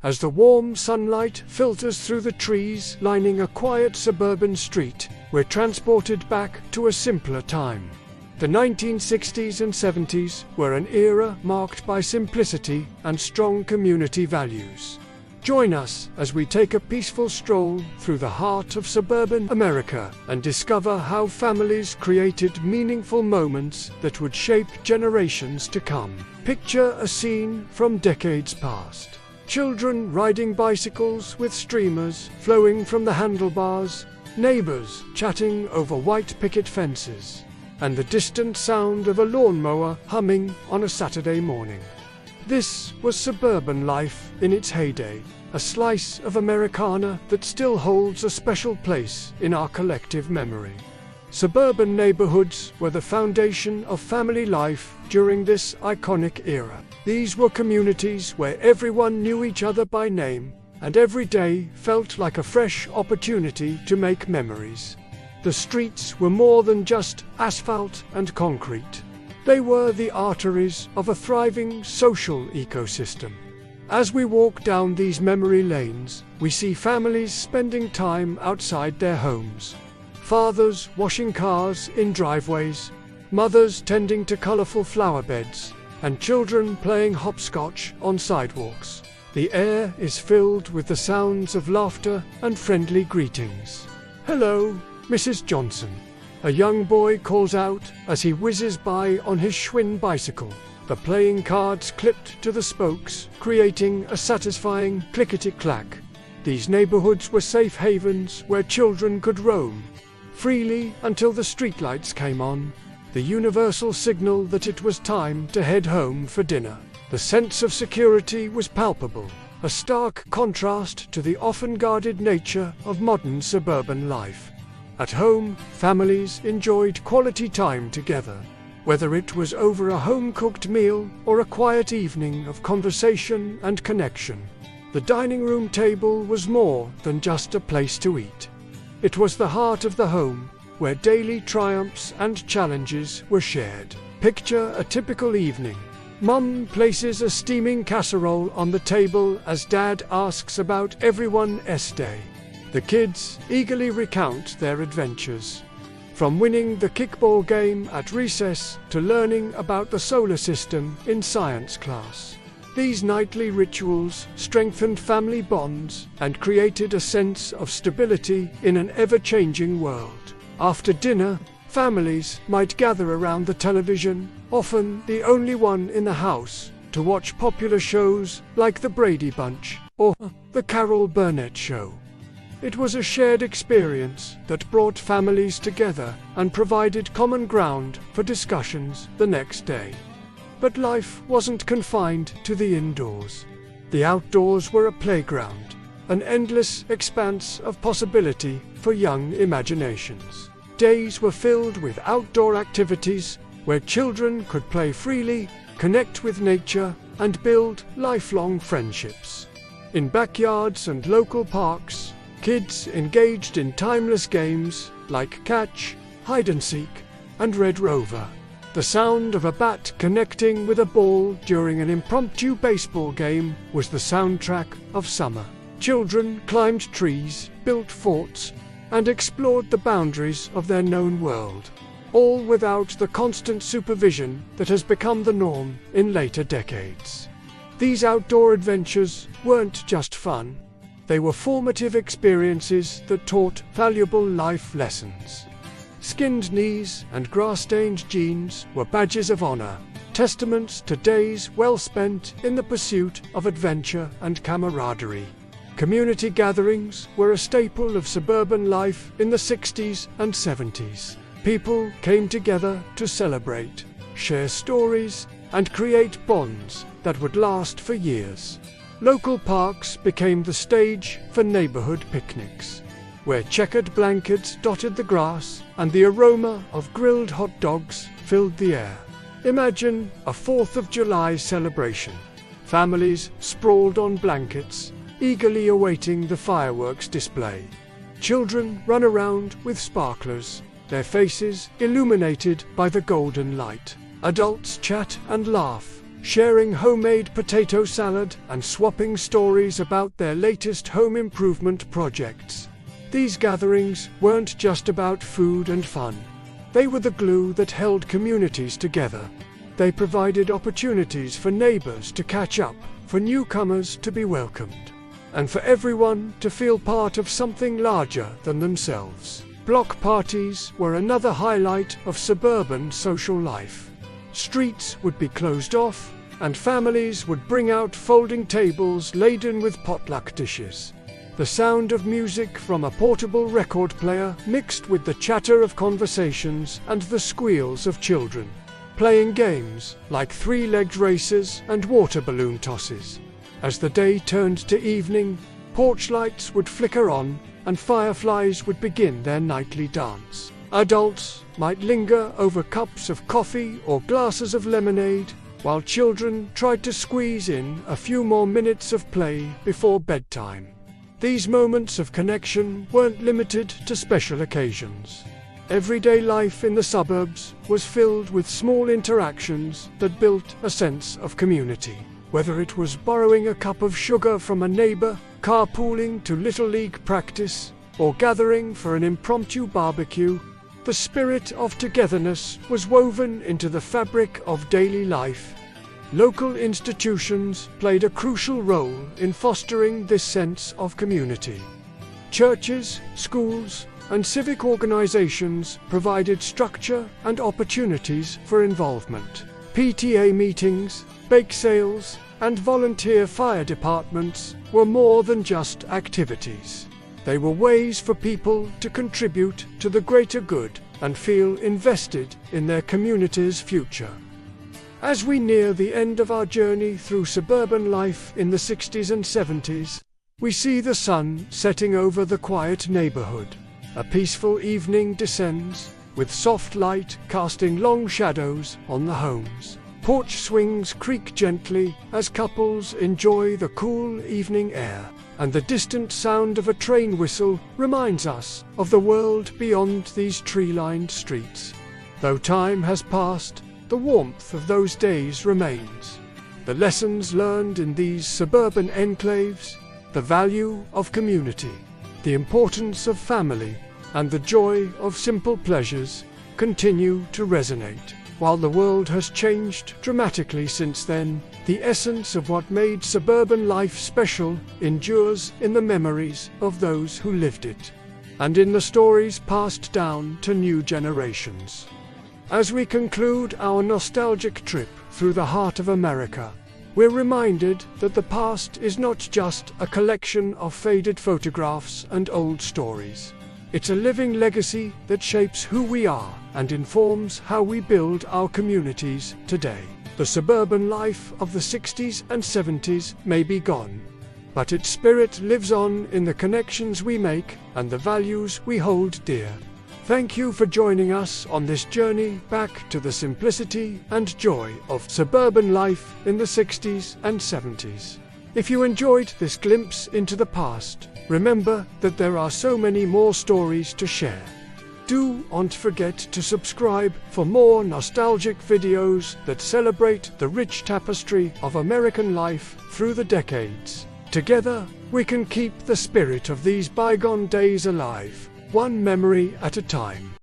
As the warm sunlight filters through the trees lining a quiet suburban street, we're transported back to a simpler time. The 1960s and 70s were an era marked by simplicity and strong community values. Join us as we take a peaceful stroll through the heart of suburban America and discover how families created meaningful moments that would shape generations to come. Picture a scene from decades past. Children riding bicycles with streamers flowing from the handlebars, neighbors chatting over white picket fences, and the distant sound of a lawnmower humming on a Saturday morning. This was suburban life in its heyday, a slice of Americana that still holds a special place in our collective memory. Suburban neighborhoods were the foundation of family life during this iconic era. These were communities where everyone knew each other by name, and every day felt like a fresh opportunity to make memories. The streets were more than just asphalt and concrete. They were the arteries of a thriving social ecosystem. As we walk down these memory lanes, we see families spending time outside their homes. Fathers washing cars in driveways, mothers tending to colorful flower beds, and children playing hopscotch on sidewalks. The air is filled with the sounds of laughter and friendly greetings. "Hello, Mrs. Johnson," a young boy calls out as he whizzes by on his Schwinn bicycle, the playing cards clipped to the spokes, creating a satisfying clickety-clack. These neighborhoods were safe havens where children could roam freely until the streetlights came on, the universal signal that it was time to head home for dinner. The sense of security was palpable, a stark contrast to the often guarded nature of modern suburban life. At home, families enjoyed quality time together, whether it was over a home-cooked meal or a quiet evening of conversation and connection. The dining room table was more than just a place to eat. It was the heart of the home, where daily triumphs and challenges were shared. Picture a typical evening. Mum places a steaming casserole on the table as Dad asks about everyone's day. The kids eagerly recount their adventures, from winning the kickball game at recess to learning about the solar system in science class. These nightly rituals strengthened family bonds and created a sense of stability in an ever-changing world. After dinner, families might gather around the television, often the only one in the house, to watch popular shows like The Brady Bunch or The Carol Burnett Show. It was a shared experience that brought families together and provided common ground for discussions the next day. But life wasn't confined to the indoors. The outdoors were a playground, an endless expanse of possibility for young imaginations. Days were filled with outdoor activities where children could play freely, connect with nature, and build lifelong friendships. In backyards and local parks, kids engaged in timeless games like catch, hide and seek, and Red Rover. The sound of a bat connecting with a ball during an impromptu baseball game was the soundtrack of summer. Children climbed trees, built forts, and explored the boundaries of their known world, all without the constant supervision that has become the norm in later decades. These outdoor adventures weren't just fun. They were formative experiences that taught valuable life lessons. Skinned knees and grass-stained jeans were badges of honor, testaments to days well spent in the pursuit of adventure and camaraderie. Community gatherings were a staple of suburban life in the 60s and 70s. People came together to celebrate, share stories, and create bonds that would last for years. Local parks became the stage for neighborhood picnics, where checkered blankets dotted the grass and the aroma of grilled hot dogs filled the air. Imagine a 4th of July celebration. Families sprawled on blankets, eagerly awaiting the fireworks display. Children run around with sparklers, their faces illuminated by the golden light. Adults chat and laugh, sharing homemade potato salad and swapping stories about their latest home improvement projects. These gatherings weren't just about food and fun. They were the glue that held communities together. They provided opportunities for neighbors to catch up, for newcomers to be welcomed, and for everyone to feel part of something larger than themselves. Block parties were another highlight of suburban social life. Streets would be closed off, and families would bring out folding tables laden with potluck dishes. The sound of music from a portable record player mixed with the chatter of conversations and the squeals of children, playing games like three-legged races and water balloon tosses. As the day turned to evening, porch lights would flicker on, and fireflies would begin their nightly dance. Adults might linger over cups of coffee or glasses of lemonade, while children tried to squeeze in a few more minutes of play before bedtime. These moments of connection weren't limited to special occasions. Everyday life in the suburbs was filled with small interactions that built a sense of community. Whether it was borrowing a cup of sugar from a neighbor, carpooling to Little League practice, or gathering for an impromptu barbecue, the spirit of togetherness was woven into the fabric of daily life. Local institutions played a crucial role in fostering this sense of community. Churches, schools, and civic organizations provided structure and opportunities for involvement. PTA meetings, bake sales, and volunteer fire departments were more than just activities. They were ways for people to contribute to the greater good and feel invested in their community's future. As we near the end of our journey through suburban life in the 60s and 70s, we see the sun setting over the quiet neighborhood. A peaceful evening descends, with soft light casting long shadows on the homes. Porch swings creak gently as couples enjoy the cool evening air, and the distant sound of a train whistle reminds us of the world beyond these tree-lined streets. Though time has passed, the warmth of those days remains. The lessons learned in these suburban enclaves, the value of community, the importance of family, and the joy of simple pleasures continue to resonate. While the world has changed dramatically since then, the essence of what made suburban life special endures in the memories of those who lived it, and in the stories passed down to new generations. As we conclude our nostalgic trip through the heart of America, we're reminded that the past is not just a collection of faded photographs and old stories. It's a living legacy that shapes who we are and informs how we build our communities today. The suburban life of the 60s and 70s may be gone, but its spirit lives on in the connections we make and the values we hold dear. Thank you for joining us on this journey back to the simplicity and joy of suburban life in the 60s and 70s. If you enjoyed this glimpse into the past, remember that there are so many more stories to share. Do not forget to subscribe for more nostalgic videos that celebrate the rich tapestry of American life through the decades. Together, we can keep the spirit of these bygone days alive, one memory at a time.